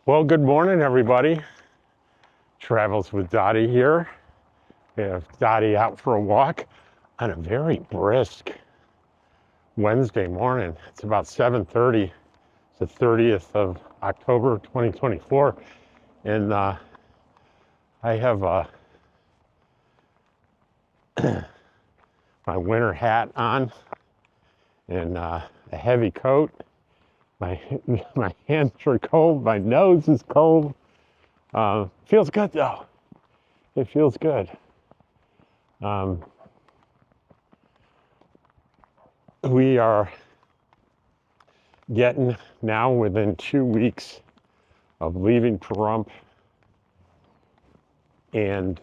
Well, good morning, everybody. Travels with Dottie here. We have Dottie out for a walk on a very brisk Wednesday morning. It's about 7:30. It's the 30th of October, 2024. And I have my winter hat on and a heavy coat. My hands are cold. My nose is cold. Feels good though. It feels good. We are getting now within 2 weeks of leaving Pahrump and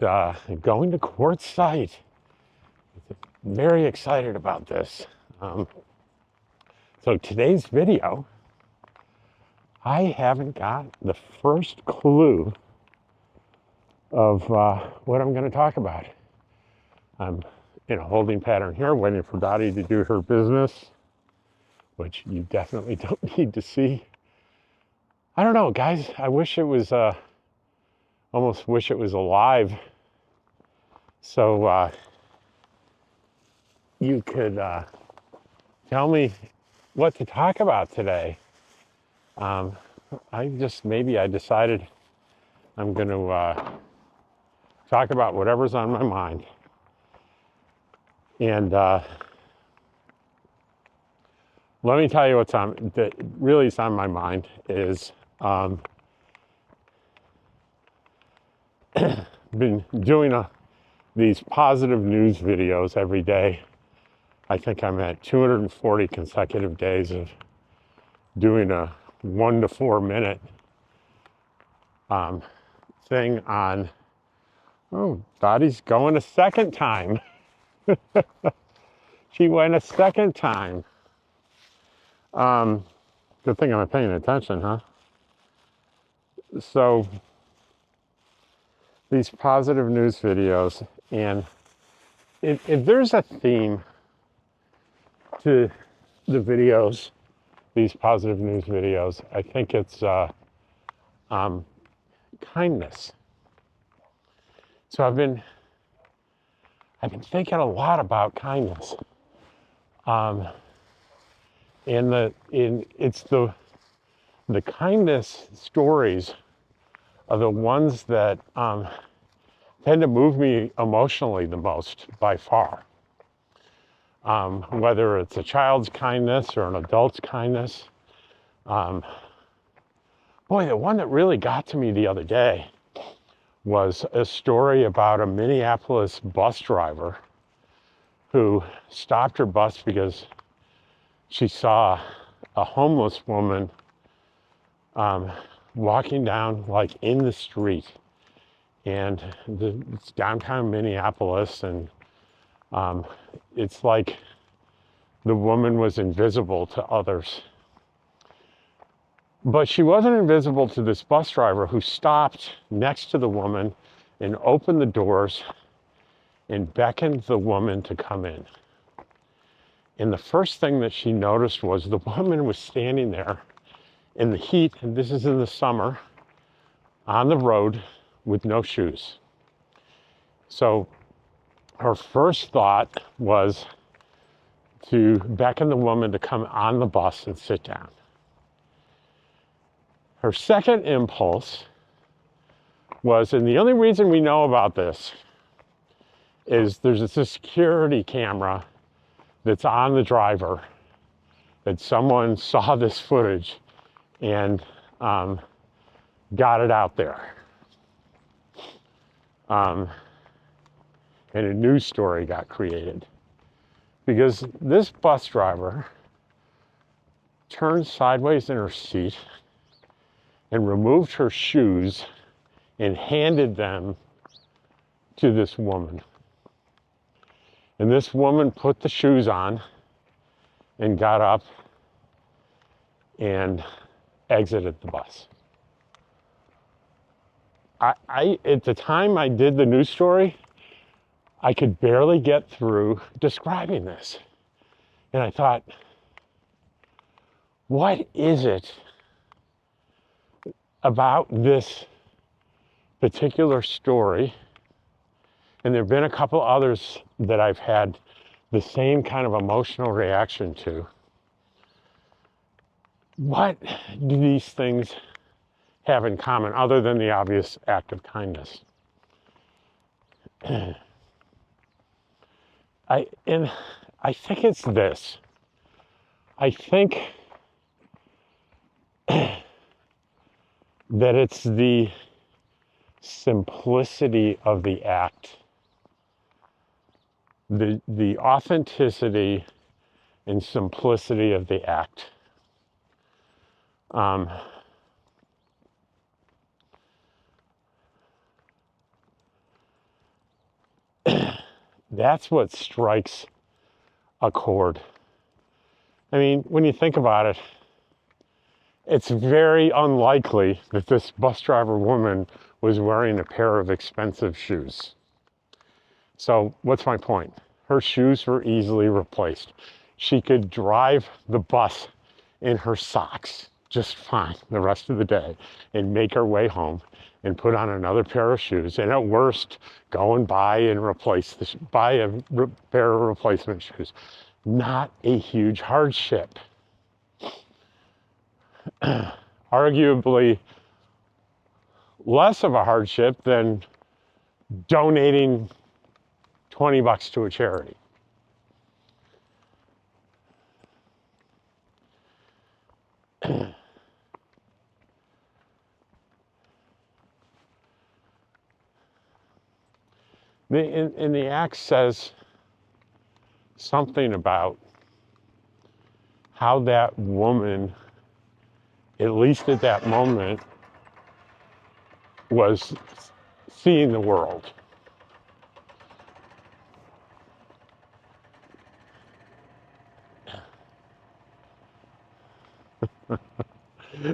going to Quartzsite. Very excited about this. So today's video, I haven't got the first clue of what I'm going to talk about. I'm in a holding pattern here, waiting for Dottie to do her business, which you definitely don't need to see. I don't know, guys. I wish it was, almost wish it was alive. So you could tell me what to talk about today. Maybe I decided I'm going to talk about whatever's on my mind. And let me tell you what's that really is on my mind is been doing these positive news videos every day. I think I'm at 240 consecutive days of doing a 1 to 4 minute thing on, oh, Dottie's going a second time. She went a second time. Good thing I'm paying attention, huh? So these positive news videos, and if there's a theme to the videos, these positive news videos, I think it's kindness. So I've been thinking a lot about kindness. It's the kindness stories are the ones that tend to move me emotionally the most by far. Whether it's a child's kindness or an adult's kindness. Boy, the one that really got to me the other day was a story about a Minneapolis bus driver who stopped her bus because she saw a homeless woman walking down like in the street. And it's downtown Minneapolis, and it's like the woman was invisible to others. But she wasn't invisible to this bus driver who stopped next to the woman and opened the doors and beckoned the woman to come in. And the first thing that she noticed was the woman was standing there in the heat, and this is in the summer, on the road with no shoes. So her first thought was to beckon the woman to come on the bus and sit down. Her second impulse was, and the only reason we know about this is there's a security camera that's on the driver, that someone saw this footage and got it out there. And a news story got created because this bus driver turned sideways in her seat and removed her shoes and handed them to this woman. And this woman put the shoes on and got up and exited the bus. I at the time I did the news story, I could barely get through describing this. And I thought, what is it about this particular story, and there have been a couple others that I've had the same kind of emotional reaction to. What do these things have in common other than the obvious act of kindness? I think it's this. I think that it's the simplicity of the act, the authenticity and simplicity of the act. That's what strikes a chord. I mean, when you think about it, it's very unlikely that this bus driver woman was wearing a pair of expensive shoes. So what's my point? Her shoes were easily replaced. She could drive the bus in her socks just fine the rest of the day and make her way home and put on another pair of shoes, and at worst, go and buy a pair of replacement shoes. Not a huge hardship. Arguably less of a hardship than donating $20 to a charity. And the act says something about how that woman, at least at that moment, was seeing the world.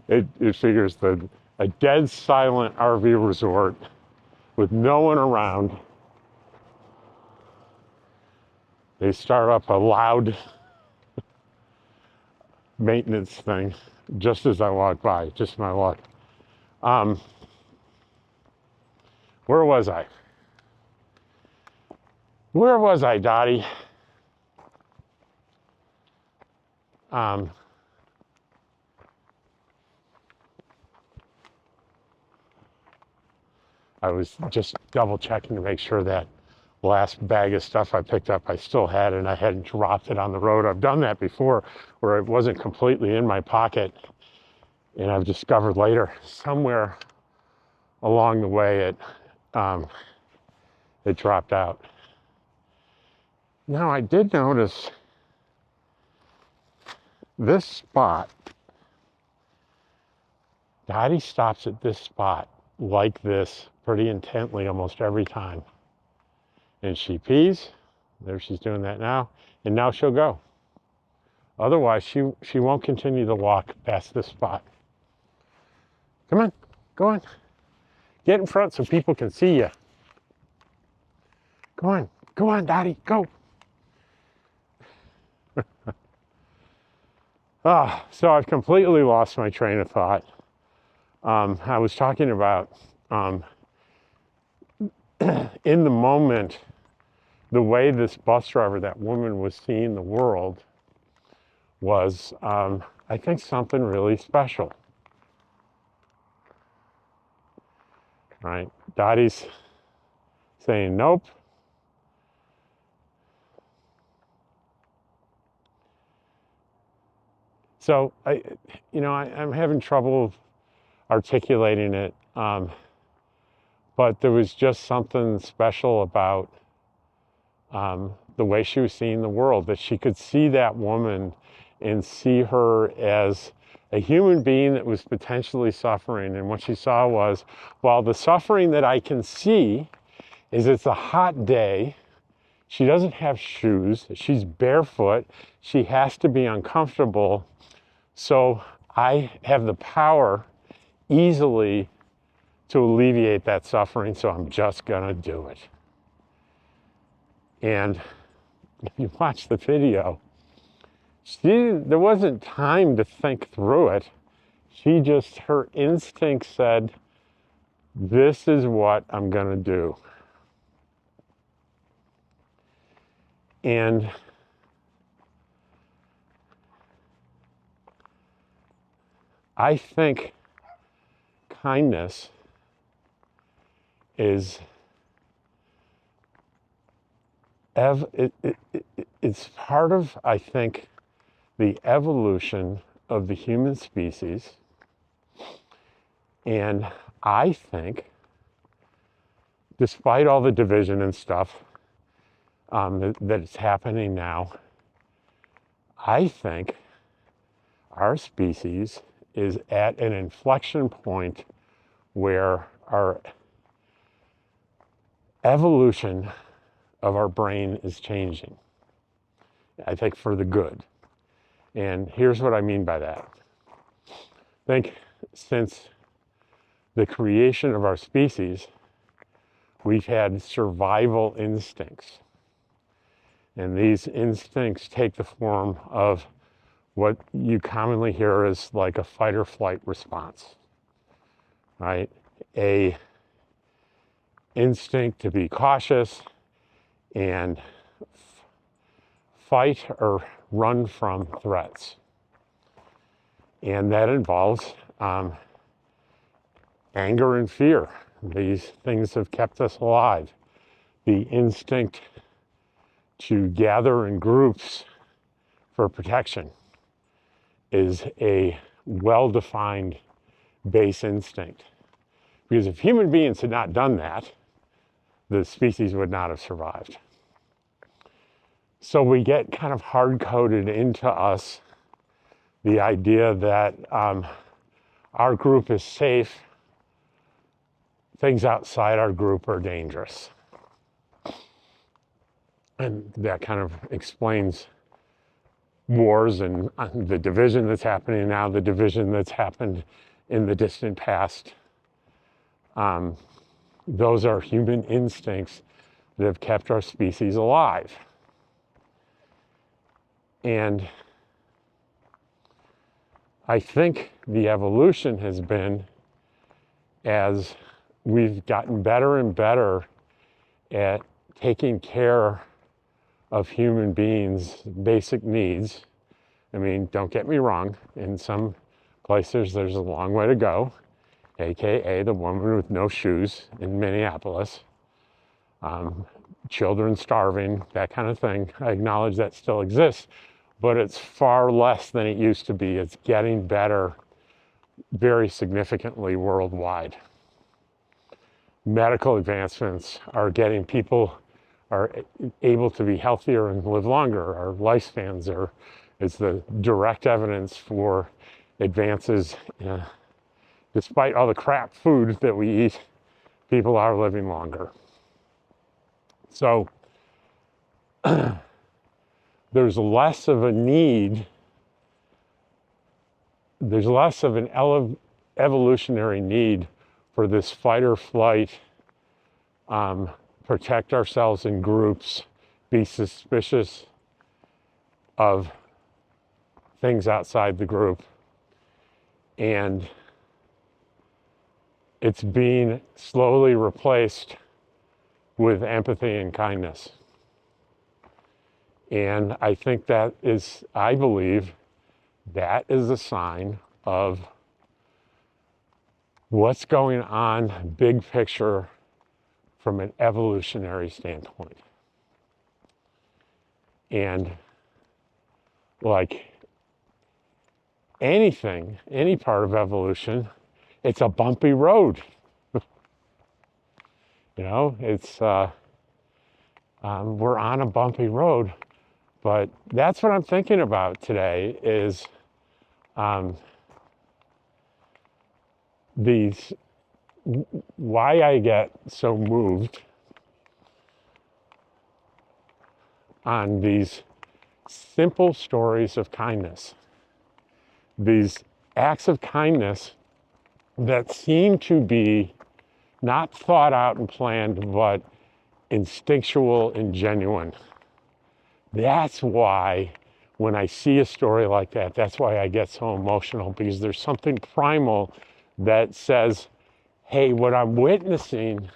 It figures that a dead silent RV resort with no one around, they start up a loud maintenance thing just as I walk by, just my luck. Where was I? Where was I, Dottie? I was just double checking to make sure that last bag of stuff I picked up I still had and I hadn't dropped it on the road. I've done that before where it wasn't completely in my pocket, and I've discovered later somewhere along the way it dropped out. Now I did notice this spot. Dottie stops at this spot like this pretty intently almost every time. And she pees. There she's doing that now. And now she'll go. Otherwise, she won't continue to walk past this spot. Come on, go on. Get in front so people can see you. Go on, Dottie, go. So I've completely lost my train of thought. I was talking about, in the moment, the way this bus driver, that woman, was seeing the world was, I think, something really special. Right? Dottie's saying nope. So I'm having trouble articulating it, but there was just something special about the way she was seeing the world, that she could see that woman and see her as a human being that was potentially suffering. And what she saw was, while the suffering that I can see is it's a hot day, she doesn't have shoes, she's barefoot, she has to be uncomfortable, so I have the power easily to alleviate that suffering, so I'm just gonna do it. And if you watch the video, there wasn't time to think through it. Her instinct said, this is what I'm going to do. And I think kindness is it's part of, I think, the evolution of the human species. And I think, despite all the division and stuff that is happening now, I think our species is at an inflection point where our evolution of our brain is changing. I think for the good. And here's what I mean by that. I think since the creation of our species, we've had survival instincts. And these instincts take the form of what you commonly hear as like a fight or flight response, right? A instinct to be cautious and fight or run from threats. And that involves anger and fear. These things have kept us alive. The instinct to gather in groups for protection is a well-defined base instinct. Because if human beings had not done that, the species would not have survived. So we get kind of hard-coded into us the idea that our group is safe, things outside our group are dangerous. And that kind of explains wars and the division that's happening now, the division that's happened in the distant past. Those are human instincts that have kept our species alive. And I think the evolution has been as we've gotten better and better at taking care of human beings' basic needs. I mean, don't get me wrong, in some places there's a long way to go, AKA the woman with no shoes in Minneapolis, children starving, that kind of thing. I acknowledge that still exists, but it's far less than it used to be. It's getting better very significantly worldwide. Medical advancements are getting people are able to be healthier and live longer. Our lifespans is the direct evidence for advances. Despite all the crap food that we eat, people are living longer. So there's less of a need, there's less of an evolutionary need for this fight or flight, protect ourselves in groups, be suspicious of things outside the group. And it's being slowly replaced with empathy and kindness. And I think I believe that is a sign of what's going on big picture from an evolutionary standpoint. And like anything, any part of evolution, it's a bumpy road. It's we're on a bumpy road, but that's what I'm thinking about today is why I get so moved on these simple stories of kindness, these acts of kindness that seem to be not thought out and planned, but instinctual and genuine. That's why when I see a story like that, that's why I get so emotional, because there's something primal that says, hey, what I'm witnessing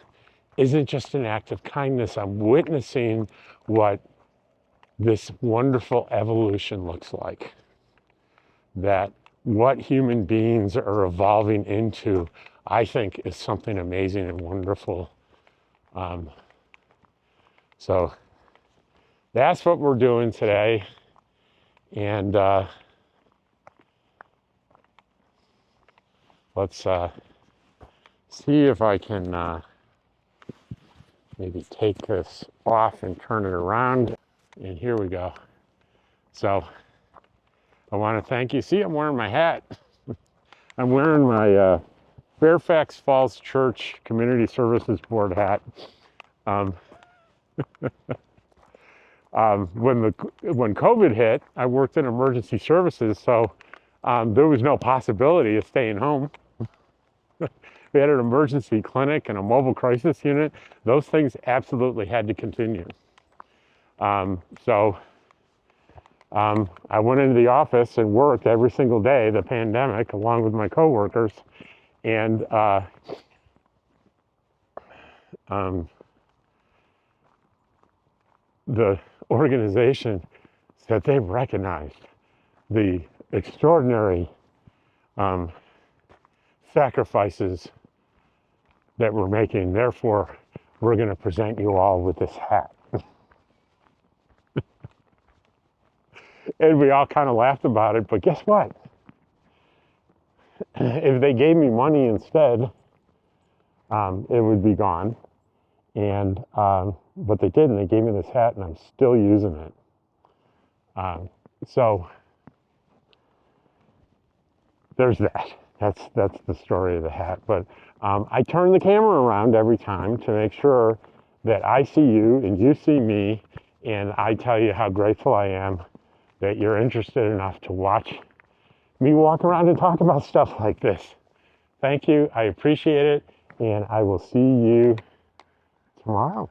isn't just an act of kindness. I'm witnessing what this wonderful evolution looks like. That what human beings are evolving into, I think, is something amazing and wonderful. So that's what we're doing today. And let's see if I can maybe take this off and turn it around. And here we go. So I want to thank you. See, I'm wearing my hat. I'm wearing my Fairfax Falls Church Community Services Board hat. When COVID hit, I worked in emergency services, so there was no possibility of staying home. We had an emergency clinic and a mobile crisis unit. Those things absolutely had to continue. So I went into the office and worked every single day, the pandemic, along with my coworkers. And the organization said they recognized the extraordinary sacrifices that we're making. Therefore, we're going to present you all with this hat. And we all kind of laughed about it, but guess what? If they gave me money instead, it would be gone. And but they didn't. They gave me this hat, and I'm still using it. So there's that. That's the story of the hat. But I turn the camera around every time to make sure that I see you and you see me, and I tell you how grateful I am that you're interested enough to watch me walk around and talk about stuff like this. Thank you. I appreciate it, and I will see you tomorrow.